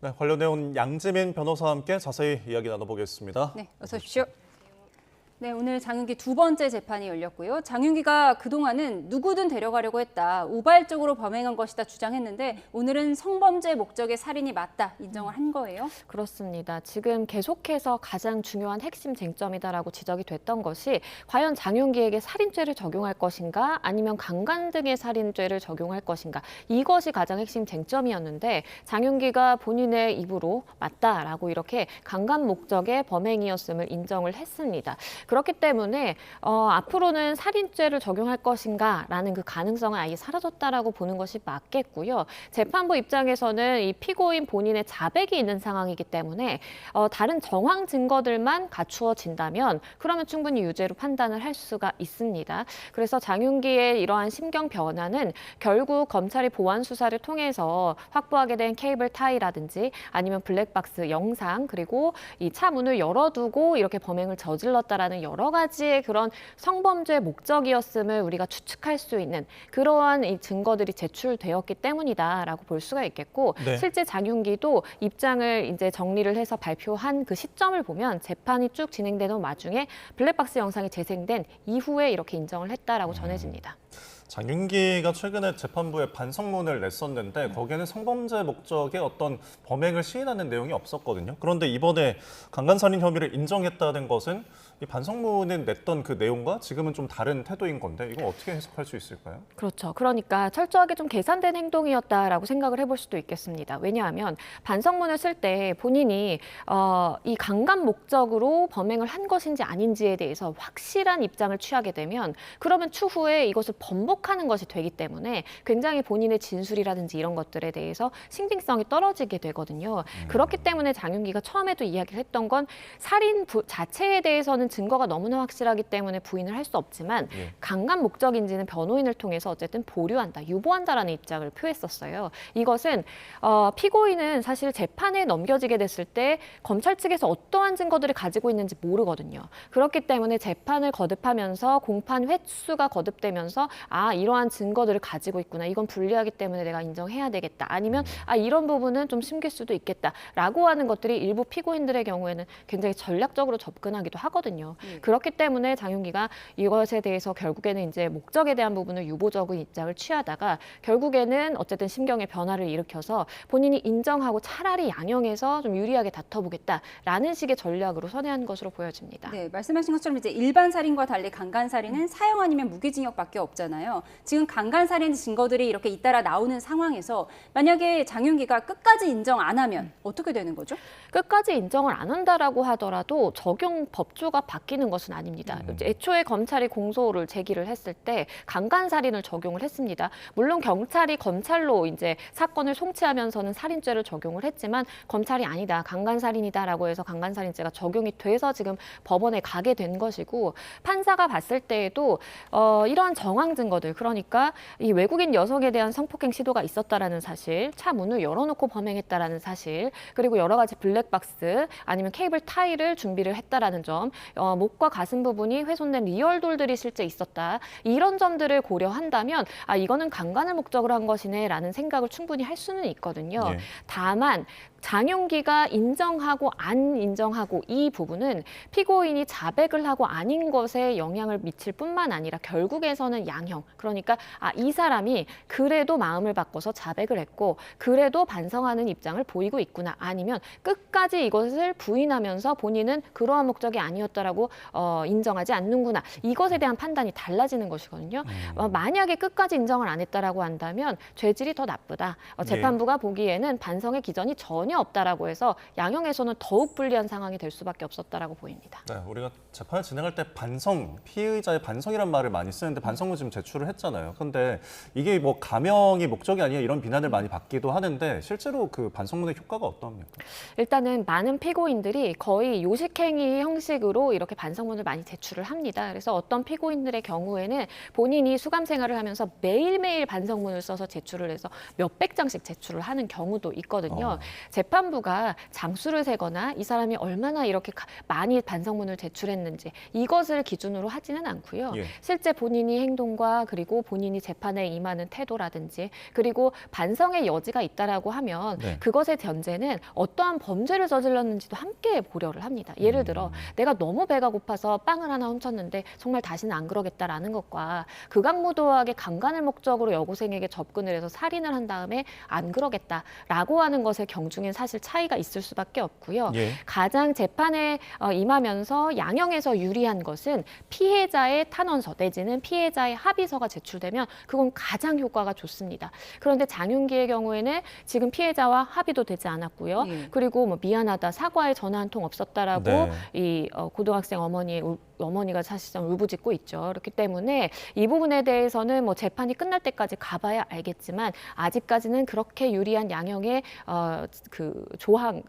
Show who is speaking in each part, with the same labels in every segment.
Speaker 1: 네, 관련 내용 양지민 변호사와 함께 자세히 이야기 나눠보겠습니다.
Speaker 2: 네, 어서 오십시오. 네, 오늘 장윤기 두 번째 재판이 열렸고요. 장윤기가 그동안은 누구든 데려가려고 했다, 우발적으로 범행한 것이다 주장했는데 오늘은 성범죄 목적의 살인이 맞다 인정을 한 거예요.
Speaker 3: 그렇습니다. 지금 계속해서 가장 중요한 핵심 쟁점이다라고 지적이 됐던 것이 과연 장윤기에게 살인죄를 적용할 것인가 아니면 강간 등의 살인죄를 적용할 것인가, 이것이 가장 핵심 쟁점이었는데 장윤기가 본인의 입으로 맞다라고 이렇게 강간 목적의 범행이었음을 인정을 했습니다. 그렇기 때문에 앞으로는 살인죄를 적용할 것인가라는 그 가능성은 아예 사라졌다라고 보는 것이 맞겠고요. 재판부 입장에서는 이 피고인 본인의 자백이 있는 상황이기 때문에 다른 정황 증거들만 갖추어진다면 그러면 충분히 유죄로 판단을 할 수가 있습니다. 그래서 장윤기의 이러한 심경 변화는 결국 검찰이 보완 수사를 통해서 확보하게 된 케이블 타이라든지 아니면 블랙박스 영상, 그리고 이 차 문을 열어두고 이렇게 범행을 저질렀다라는 여러 가지의 그런 성범죄 목적이었음을 우리가 추측할 수 있는 그러한 이 증거들이 제출되었기 때문이다라고 볼 수가 있겠고,
Speaker 1: 네.
Speaker 3: 실제 장윤기도 입장을 이제 정리를 해서 발표한 그 시점을 보면 재판이 쭉 진행되는 와중에 블랙박스 영상이 재생된 이후에 이렇게 인정을 했다라고 전해집니다.
Speaker 1: 장윤기가 최근에 재판부에 반성문을 냈었는데 거기에는 성범죄 목적의 어떤 범행을 시인하는 내용이 없었거든요. 그런데 이번에 강간살인 혐의를 인정했다는 것은 이 반성문에 냈던 그 내용과 지금은 좀 다른 태도인 건데 이거 어떻게 해석할 수 있을까요?
Speaker 3: 그렇죠. 그러니까 철저하게 좀 계산된 행동이었다라고 생각을 해볼 수도 있겠습니다. 왜냐하면 반성문을 쓸 때 본인이 이 강간 목적으로 범행을 한 것인지 아닌지에 대해서 확실한 입장을 취하게 되면 그러면 추후에 이것을 번복하는 것이 되기 때문에 굉장히 본인의 진술이라든지 이런 것들에 대해서 신빙성이 떨어지게 되거든요. 그렇기 때문에 장윤기가 처음에도 이야기를 했던 건 살인 자체에 대해서는 증거가 너무나 확실하기 때문에 부인을 할 수 없지만 강간 목적인지는 변호인을 통해서 어쨌든 보류한다, 유보한다라는 입장을 표했었어요. 이것은 피고인은 사실 재판에 넘겨지게 됐을 때 검찰 측에서 어떠한 증거들을 가지고 있는지 모르거든요. 그렇기 때문에 재판을 거듭하면서 공판 횟수가 거듭되면서 이러한 증거들을 가지고 있구나, 이건 불리하기 때문에 내가 인정해야 되겠다, 아니면 이런 부분은 좀 숨길 수도 있겠다라고 하는 것들이 일부 피고인들의 경우에는 굉장히 전략적으로 접근하기도 하거든요. 그렇기 때문에 장윤기가 이것에 대해서 결국에는 이제 목적에 대한 부분을 유보적인 입장을 취하다가 결국에는 어쨌든 심경의 변화를 일으켜서 본인이 인정하고 차라리 양형에서 좀 유리하게 다퉈보겠다라는 식의 전략으로 선회한 것으로 보여집니다.
Speaker 2: 네, 말씀하신 것처럼 이제 일반 살인과 달리 강간 살인은 사형 아니면 무기징역밖에 없잖아요. 지금 강간 살인 증거들이 이렇게 잇따라 나오는 상황에서 만약에 장윤기가 끝까지 인정 안 하면 어떻게 되는 거죠?
Speaker 3: 끝까지 인정을 안 한다라고 하더라도 적용 법조가 바뀌는 것은 아닙니다. 애초에 검찰이 공소를 제기를 했을 때 강간살인을 적용을 했습니다. 물론 경찰이 검찰로 이제 사건을 송치하면서는 살인죄를 적용을 했지만 검찰이 아니다, 강간살인이다라고 해서 강간살인죄가 적용이 돼서 지금 법원에 가게 된 것이고, 판사가 봤을 때에도 이러한 정황 증거들, 그러니까 이 외국인 여성에 대한 성폭행 시도가 있었다라는 사실, 차 문을 열어놓고 범행했다라는 사실, 그리고 여러 가지 블랙박스 아니면 케이블 타이를 준비를 했다라는 점, 목과 가슴 부분이 훼손된 리얼돌들이 실제 있었다, 이런 점들을 고려한다면 이거는 강간을 목적으로 한 것이네라는 생각을 충분히 할 수는 있거든요.
Speaker 1: 예.
Speaker 3: 다만 장윤기가 인정하고 안 인정하고 이 부분은 피고인이 자백을 하고 아닌 것에 영향을 미칠 뿐만 아니라 결국에서는 양형, 그러니까 이 사람이 그래도 마음을 바꿔서 자백을 했고 그래도 반성하는 입장을 보이고 있구나, 아니면 끝까지 이것을 부인하면서 본인은 그러한 목적이 아니었다라고 인정하지 않는구나, 이것에 대한 판단이 달라지는 것이거든요. 만약에 끝까지 인정을 안 했다라고 한다면 죄질이 더 나쁘다, 재판부가 보기에는 반성의 기전이 전혀 없다라고 해서 양형에서는 더욱 불리한 상황이 될 수밖에 없었다라고 보입니다.
Speaker 1: 네, 우리가 재판을 진행할 때 반성, 피의자의 반성이란 말을 많이 쓰는데 반성문 지금 제출을 했잖아요. 근데 이게 뭐 감형이 목적이 아니야 이런 비난을 많이 받기도 하는데 실제로 그 반성문의 효과가 어떠합니까?
Speaker 3: 일단은 많은 피고인들이 거의 요식행위 형식으로 이렇게 반성문을 많이 제출을 합니다. 그래서 어떤 피고인들의 경우에는 본인이 수감 생활을 하면서 매일매일 반성문을 써서 제출을 해서 몇백 장씩 제출을 하는 경우도 있거든요. 재판부가 장수를 세거나 이 사람이 얼마나 이렇게 많이 반성문을 제출했는지 이것을 기준으로 하지는 않고요.
Speaker 1: 예.
Speaker 3: 실제 본인이 행동과 그리고 본인이 재판에 임하는 태도라든지 그리고 반성의 여지가 있다라고 하면
Speaker 1: 네.
Speaker 3: 그것의 전제는 어떠한 범죄를 저질렀는지도 함께 고려를 합니다. 예를 들어 내가 너무 배가 고파서 빵을 하나 훔쳤는데 정말 다시는 안 그러겠다라는 것과 극악무도하게 강간을 목적으로 여고생에게 접근을 해서 살인을 한 다음에 안 그러겠다라고 하는 것의 경중엔 사실 차이가 있을 수밖에 없고요.
Speaker 1: 예.
Speaker 3: 가장 재판에 임하면서 양형에서 유리한 것은 피해자의 탄원서 내지는 피해자의 합의서가 제출되면 그건 가장 효과가 좋습니다. 그런데 장윤기의 경우에는 지금 피해자와 합의도 되지 않았고요.
Speaker 2: 예.
Speaker 3: 그리고 뭐 미안하다, 사과의 전화 한 통 없었다라고
Speaker 1: 네.
Speaker 3: 이 고등학생 어머니가 사실상 울부짖고 있죠. 그렇기 때문에 이 부분에 대해서는 뭐 재판이 끝날 때까지 가봐야 알겠지만 아직까지는 그렇게 유리한 양형의 그 조항,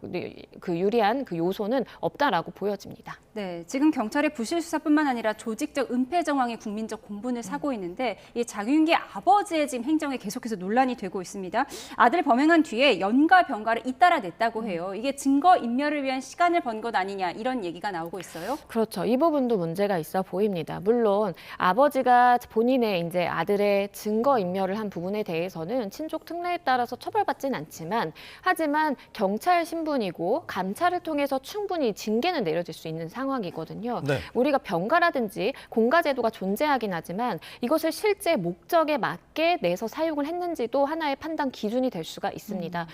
Speaker 3: 그 유리한 그 요소는 없다라고 보여집니다.
Speaker 2: 네, 지금 경찰의 부실 수사뿐만 아니라 조직적 은폐 정황이 국민적 공분을 사고 있는데 이 장윤기 아버지의 지금 행정에 계속해서 논란이 되고 있습니다. 아들 범행한 뒤에 연가 병가를 잇따라 냈다고 해요. 이게 증거 인멸을 위한 시간을 번 것 아니냐 이런 얘기가 나오고 있어요.
Speaker 3: 그렇죠. 이 부분도 문제가 있어 보입니다. 물론 아버지가 본인의 이제 아들의 증거 인멸을 한 부분에 대해서는 친족 특례에 따라서 처벌받지는 않지만 하지만 경찰 신분이고 감찰을 통해서 충분히 징계는 내려질 수 있는 상황이거든요.
Speaker 1: 네.
Speaker 3: 우리가 병가라든지 공가제도가 존재하긴 하지만 이것을 실제 목적에 맞게 내서 사용을 했는지도 하나의 판단 기준이 될 수가 있습니다.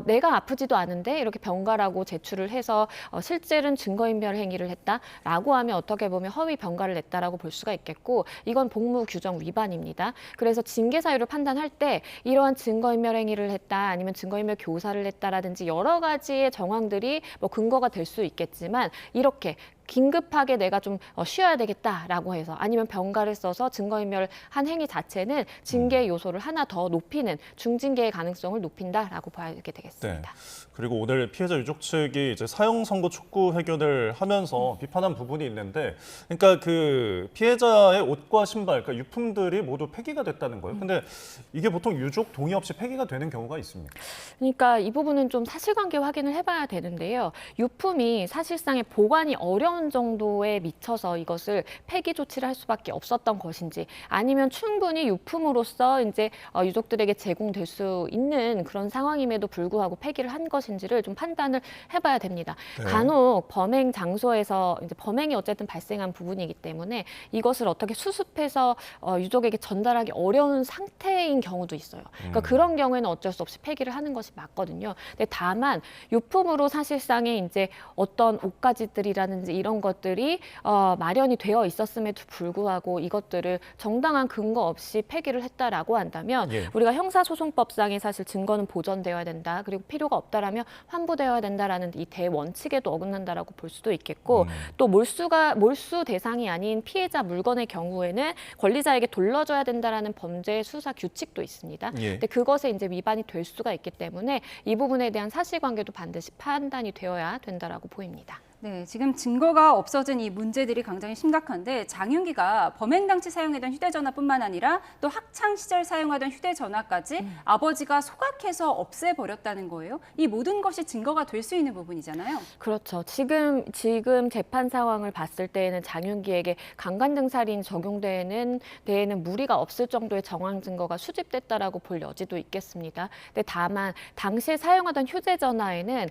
Speaker 3: 내가 아프지도 않은데 이렇게 병가라고 제출을 해서 실제는 증거인멸 행위를 했다라고 하면 어떻게 보면 허위 병가를 냈다라고 볼 수가 있겠고 이건 복무 규정 위반입니다. 그래서 징계 사유를 판단할 때 이러한 증거인멸 행위를 했다 아니면 증거인멸 교사를 했다라든지 여러 가지의 정황들이 뭐 근거가 될 수 있겠지만 이렇게 긴급하게 내가 좀 쉬어야 되겠다라고 해서 아니면 병가를 써서 증거인멸을 한 행위 자체는 징계 요소를 하나 더 높이는 중징계의 가능성을 높인다라고 봐야 되겠습니다.
Speaker 1: 네. 그리고 오늘 피해자 유족 측이 이제 사형 선고 촉구 회견을 하면서 비판한 부분이 있는데, 그러니까 그 피해자의 옷과 신발, 그러니까 유품들이 모두 폐기가 됐다는 거예요. 근데 이게 보통 유족 동의 없이 폐기가 되는 경우가 있습니까?
Speaker 3: 그러니까 이 부분은 좀 사실관계 확인을 해봐야 되는데요. 유품이 사실상의 보관이 어려운 정도에 미쳐서 이것을 폐기 조치를 할 수밖에 없었던 것인지, 아니면 충분히 유품으로서 이제 유족들에게 제공될 수 있는 그런 상황임에도 불구하고 폐기를 한 것인지를 좀 판단을 해봐야 됩니다.
Speaker 1: 네.
Speaker 3: 간혹 범행 장소에서 이제 범행이 어쨌든 발생한 부분이기 때문에 이것을 어떻게 수습해서 유족에게 전달하기 어려운 상태인 경우도 있어요. 그러니까 그런 경우에는 어쩔 수 없이 폐기를 하는 것이 맞거든요. 근데 다만 유품으로 사실상의 이제 어떤 옷가지들이라든지 이런 것들이 마련이 되어 있었음에도 불구하고 이것들을 정당한 근거 없이 폐기를 했다라고 한다면
Speaker 1: 예.
Speaker 3: 우리가 형사소송법상에 사실 증거는 보존되어야 된다. 그리고 필요가 없다라면 환부되어야 된다라는 이 대원칙에도 어긋난다라고 볼 수도 있겠고 또 몰수 대상이 아닌 피해자 물건의 경우에는 권리자에게 돌려줘야 된다라는 범죄 수사 규칙도 있습니다.
Speaker 1: 예.
Speaker 3: 근데 그것에 이제 위반이 될 수가 있기 때문에 이 부분에 대한 사실관계도 반드시 판단이 되어야 된다라고 보입니다.
Speaker 2: 네, 지금 증거가 없어진 이 문제들이 굉장히 심각한데 장윤기가 범행 당시 사용했던 휴대전화뿐만 아니라 또 학창 시절 사용하던 휴대전화까지 아버지가 소각해서 없애버렸다는 거예요. 이 모든 것이 증거가 될 수 있는 부분이잖아요.
Speaker 3: 그렇죠. 지금 재판 상황을 봤을 때에는 장윤기에게 강간 등 살인 적용되는 데에는 무리가 없을 정도의 정황 증거가 수집됐다라고 볼 여지도 있겠습니다. 근데 다만 당시에 사용하던 휴대전화에는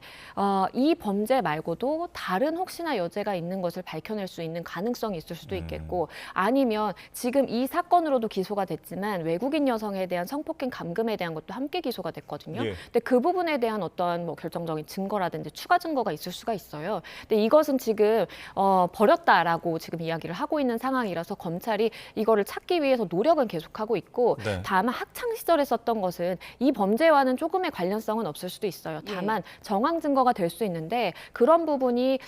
Speaker 3: 이 범죄 말고도 다른 혹시나 여죄가 있는 것을 밝혀낼 수 있는 가능성이 있을 수도 있겠고 아니면 지금 이 사건으로도 기소가 됐지만 외국인 여성에 대한 성폭행 감금에 대한 것도 함께 기소가 됐거든요.
Speaker 1: 예.
Speaker 3: 근데 그 부분에 대한 어떤 뭐 결정적인 증거라든지 추가 증거가 있을 수가 있어요. 근데 이것은 지금 버렸다라고 지금 이야기를 하고 있는 상황이라서 검찰이 이거를 찾기 위해서 노력은 계속하고 있고
Speaker 1: 네.
Speaker 3: 다만 학창 시절에 썼던 것은 이 범죄와는 조금의 관련성은 없을 수도 있어요. 다만 정황 증거가 될 수 있는데 그런 부분이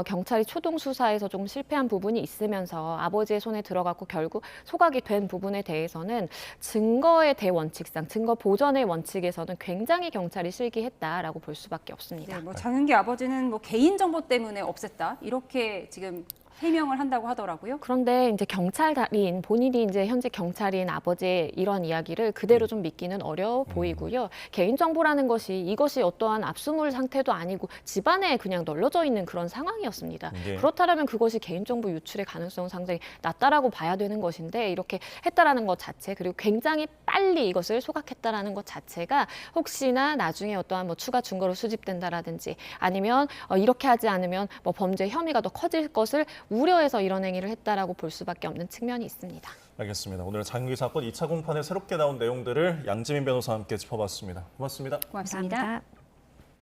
Speaker 3: 경찰이 초동 수사에서 조금 실패한 부분이 있으면서 아버지의 손에 들어갔고 결국 소각이 된 부분에 대해서는 증거의 대원칙상 증거 보전의 원칙에서는 굉장히 경찰이 실기했다라고 볼 수밖에 없습니다.
Speaker 2: 네, 뭐 장윤기 아버지는 뭐 개인 정보 때문에 없앴다 이렇게 지금 해명을 한다고 하더라고요.
Speaker 3: 그런데 이제 경찰인 본인이 이제 현재 경찰인 아버지의 이런 이야기를 그대로 좀 믿기는 어려워 보이고요. 개인정보라는 것이 이것이 어떠한 압수물 상태도 아니고 집안에 그냥 널려져 있는 그런 상황이었습니다.
Speaker 1: 예.
Speaker 3: 그렇다면 그것이 개인정보 유출의 가능성은 상당히 낮다라고 봐야 되는 것인데 이렇게 했다라는 것 자체 그리고 굉장히 빨리 이것을 소각했다라는 것 자체가 혹시나 나중에 어떠한 뭐 추가 증거로 수집된다라든지 아니면 이렇게 하지 않으면 뭐 범죄 혐의가 더 커질 것을 우려해서 이런 행위를 했다라고 볼 수밖에 없는 측면이 있습니다.
Speaker 1: 알겠습니다. 오늘 장윤기 사건 2차 공판에 새롭게 나온 내용들을 양지민 변호사와 함께 짚어봤습니다. 고맙습니다.
Speaker 2: 고맙습니다.
Speaker 3: 감사합니다.